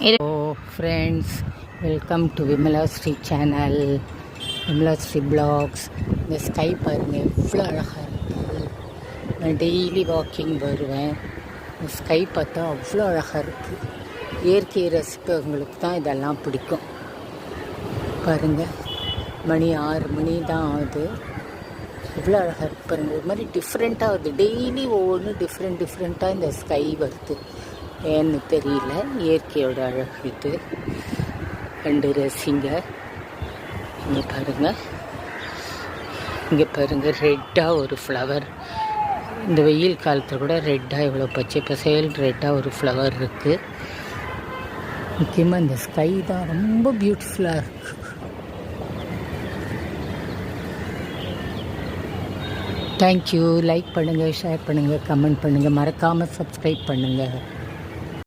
O friends, welcome to Vimala Sri channel, Vimala Sri blogs. இந்த sky பாருங்கள் எவ்வளோ அழகாக இருக்குது. நான் டெய்லி வாக்கிங் வருவேன். இந்த ஸ்கை பார்த்தா அவ்வளோ அழகாக இருக்குது. இயற்கையை ரசிப்பவங்களுக்கு தான் இதெல்லாம் பிடிக்கும். பாருங்கள், மணி 6 மணி தான் ஆகுது. எவ்வளோ அழகாக இருக்குது பாருங்கள். இது மாதிரி டிஃப்ரெண்ட்டாக வருது. டெய்லி ஒவ்வொன்று டிஃப்ரெண்ட்டாக இந்த ஸ்கை வருது. ஏன்னு தெரியல. இயற்கையோட அழகு இது. கண்டு ரசிங்க. இங்கே பாருங்கள், இங்கே பாருங்கள், ரெட்டாக ஒரு ஃப்ளவர். இந்த வெயில் காலத்தில் கூட ரெட்டாக இவ்வளோ பச்சை பசேல் ரெட்டாக ஒரு ஃப்ளவர் இருக்குது. முக்கியமாக இந்த ஸ்கை தான் ரொம்ப பியூட்டிஃபுல்லாக இருக்குது. தேங்க்யூ. லைக் பண்ணுங்கள், ஷேர் பண்ணுங்கள், கமெண்ட் பண்ணுங்கள், மறக்காமல் சப்ஸ்கிரைப் பண்ணுங்கள்.